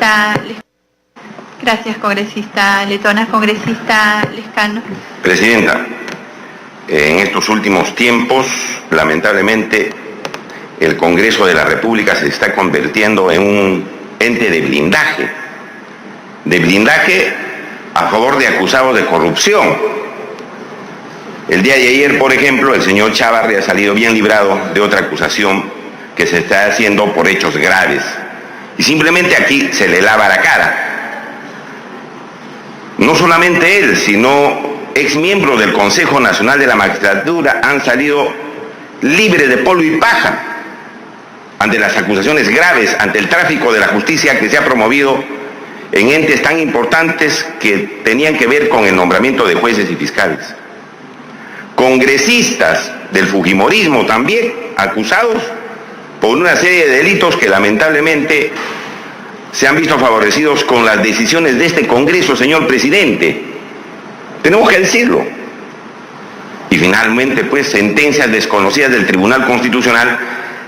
Congresista. Gracias, congresista Letona. Congresista Lescano. Presidenta, en estos últimos tiempos, lamentablemente, el Congreso de la República se está convirtiendo en un ente de blindaje a favor de acusados de corrupción. El día de ayer, por ejemplo, el señor Chávarri ha salido bien librado de otra acusación que se está haciendo por hechos graves. Y simplemente aquí se le lava la cara. No solamente él, sino exmiembros del Consejo Nacional de la Magistratura han salido libres de polvo y paja ante las acusaciones graves, ante el tráfico de la justicia que se ha promovido en entes tan importantes que tenían que ver con el nombramiento de jueces y fiscales. Congresistas del fujimorismo también acusados por una serie de delitos que lamentablemente se han visto favorecidos con las decisiones de este Congreso, señor presidente. Tenemos que decirlo. Y finalmente, pues, sentencias desconocidas del Tribunal Constitucional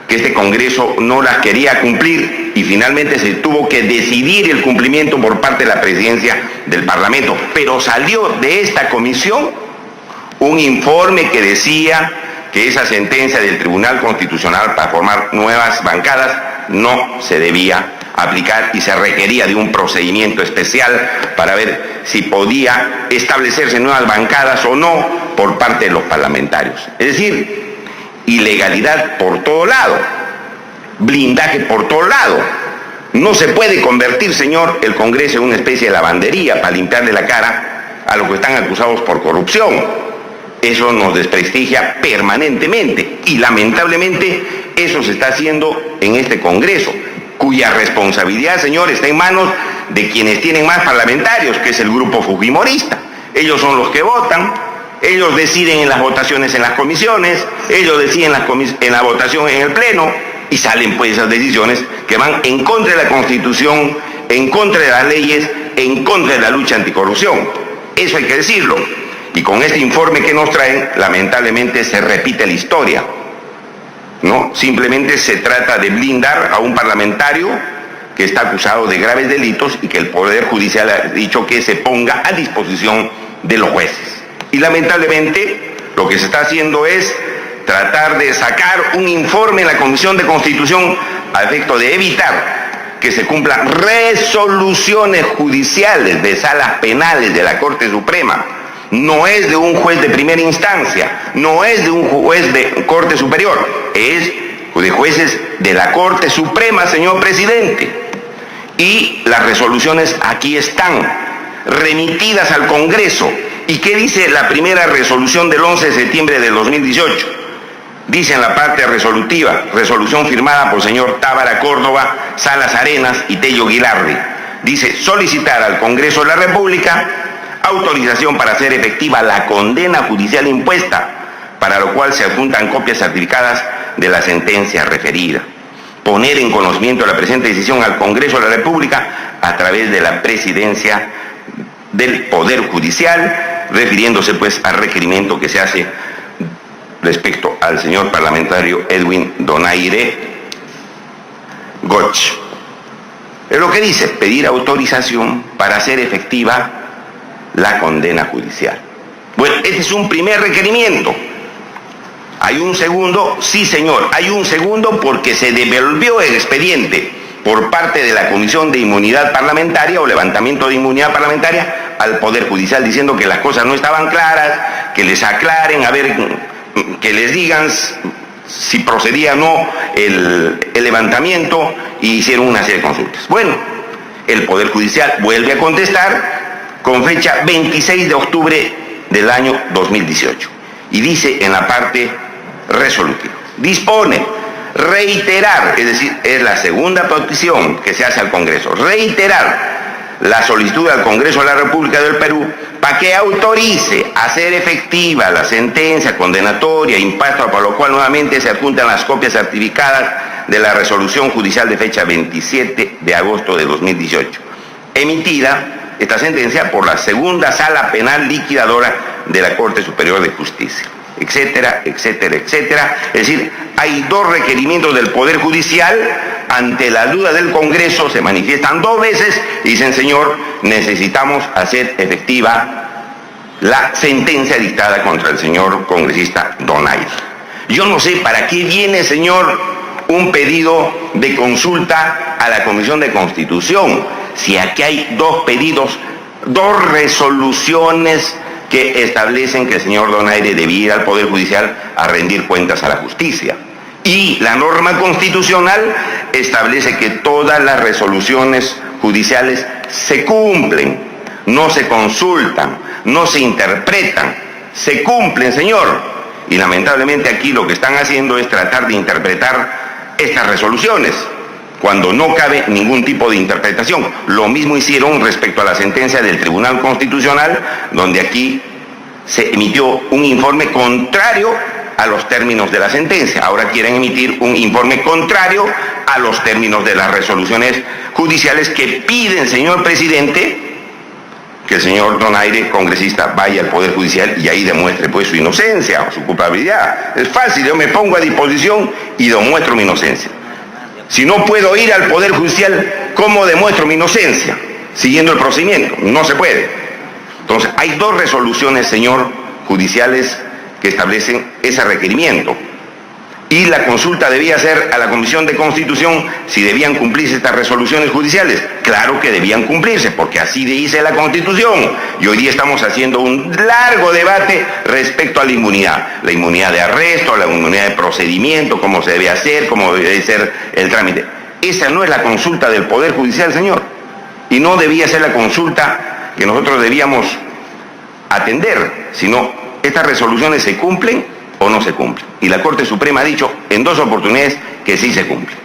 que este Congreso no las quería cumplir y finalmente se tuvo que decidir el cumplimiento por parte de la presidencia del Parlamento. Pero salió de esta comisión un informe que decía que esa sentencia del Tribunal Constitucional para formar nuevas bancadas no se debía aplicar y se requería de un procedimiento especial para ver si podía establecerse nuevas bancadas o no por parte de los parlamentarios. Es decir, ilegalidad por todo lado, blindaje por todo lado. No se puede convertir, señor, el Congreso en una especie de lavandería para limpiarle la cara a los que están acusados por corrupción. Eso nos desprestigia permanentemente y lamentablemente eso se está haciendo en este Congreso, cuya responsabilidad, señor, está en manos de quienes tienen más parlamentarios, que es el grupo fujimorista. Ellos son los que votan, ellos deciden en las votaciones en las comisiones, ellos deciden en la votación en el Pleno, y salen pues esas decisiones que van en contra de la Constitución, en contra de las leyes, en contra de la lucha anticorrupción. Eso hay que decirlo. Y con este informe que nos traen, lamentablemente se repite la historia, ¿no? Simplemente se trata de blindar a un parlamentario que está acusado de graves delitos y que el Poder Judicial ha dicho que se ponga a disposición de los jueces. Y lamentablemente lo que se está haciendo es tratar de sacar un informe en la Comisión de Constitución a efecto de evitar que se cumplan resoluciones judiciales de salas penales de la Corte Suprema. No es de un juez de primera instancia, no es de un juez de Corte Superior, es de jueces de la Corte Suprema, señor presidente. Y las resoluciones aquí están, remitidas al Congreso. ¿Y qué dice la primera resolución del 11 de septiembre de 2018? Dice en la parte resolutiva, resolución firmada por el señor Tábara Córdoba, Salas Arenas y Tello Guilardi. Dice, solicitar al Congreso de la República autorización para hacer efectiva la condena judicial impuesta, para lo cual se adjuntan copias certificadas de la sentencia referida. Poner en conocimiento de la presente decisión al Congreso de la República a través de la presidencia del Poder Judicial, refiriéndose pues al requerimiento que se hace respecto al señor parlamentario Edwin Donaire Goch. Es lo que dice, pedir autorización para hacer efectiva la condena judicial. Bueno, este es un primer requerimiento. ¿Hay un segundo? Sí, señor, hay un segundo porque se devolvió el expediente por parte de la Comisión de Inmunidad Parlamentaria o levantamiento de inmunidad parlamentaria al Poder Judicial diciendo que las cosas no estaban claras, que les aclaren, a ver, que les digan si procedía o no el levantamiento, y hicieron una serie de consultas. Bueno, el Poder Judicial vuelve a contestar con fecha 26 de octubre del año 2018. Y dice en la parte resolutiva, dispone reiterar, es decir, es la segunda petición que se hace al Congreso, reiterar la solicitud al Congreso de la República del Perú para que autorice hacer efectiva la sentencia condenatoria impuesta, por lo cual nuevamente se adjuntan las copias certificadas de la resolución judicial de fecha 27 de agosto de 2018, emitida esta sentencia por la segunda sala penal liquidadora de la Corte Superior de Justicia. etcétera, etcétera, etcétera. Es decir, hay dos requerimientos del Poder Judicial. Ante la duda del Congreso se manifiestan dos veces y dicen, señor, necesitamos hacer efectiva la sentencia dictada contra el señor congresista Donaire. Yo no sé para qué viene, señor, un pedido de consulta a la Comisión de Constitución, si aquí hay dos pedidos, dos resoluciones que establecen que el señor Donaire debía ir al Poder Judicial a rendir cuentas a la justicia. Y la norma constitucional establece que todas las resoluciones judiciales se cumplen, no se consultan, no se interpretan, se cumplen, señor. Y lamentablemente aquí lo que están haciendo es tratar de interpretar estas resoluciones, cuando no cabe ningún tipo de interpretación. Lo mismo hicieron respecto a la sentencia del Tribunal Constitucional, donde aquí se emitió un informe contrario a los términos de la sentencia. Ahora quieren emitir un informe contrario a los términos de las resoluciones judiciales que piden, señor presidente, que el señor Donaire, congresista, vaya al Poder Judicial y ahí demuestre pues su inocencia o su culpabilidad. Es fácil, yo me pongo a disposición y demuestro mi inocencia. Si no puedo ir al Poder Judicial, ¿cómo demuestro mi inocencia? Siguiendo el procedimiento. No se puede. Entonces, hay dos resoluciones, señor, judiciales que establecen ese requerimiento. Y la consulta debía ser a la Comisión de Constitución si debían cumplirse estas resoluciones judiciales. Claro que debían cumplirse, porque así dice la Constitución. Y hoy día estamos haciendo un largo debate respecto a la inmunidad de arresto, la inmunidad de procedimiento, cómo se debe hacer, cómo debe ser el trámite. Esa no es la consulta del Poder Judicial, señor. Y no debía ser la consulta que nosotros debíamos atender, sino estas resoluciones se cumplen o no se cumplen. Y la Corte Suprema ha dicho en dos oportunidades que sí se cumplen.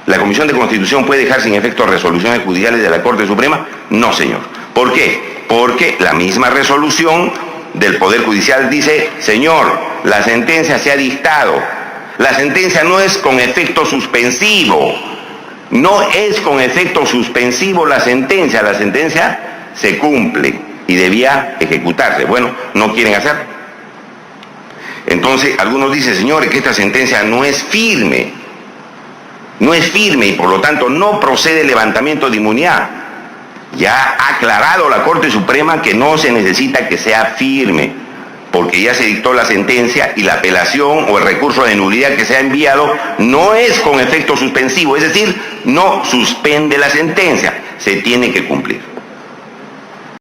¿La Comisión de Constitución puede dejar sin efecto resoluciones judiciales de la Corte Suprema? No, señor. ¿Por qué? Porque la misma resolución del Poder Judicial dice, señor, la sentencia se ha dictado. La sentencia no es con efecto suspensivo. No es con efecto suspensivo la sentencia se cumple y debía ejecutarse. Bueno, no quieren hacerlo. Entonces, algunos dicen, señores, que esta sentencia no es firme. No es firme y por lo tanto no procede el levantamiento de inmunidad. Ya ha aclarado la Corte Suprema que no se necesita que sea firme, porque ya se dictó la sentencia y la apelación o el recurso de nulidad que se ha enviado no es con efecto suspensivo, es decir, no suspende la sentencia, se tiene que cumplir.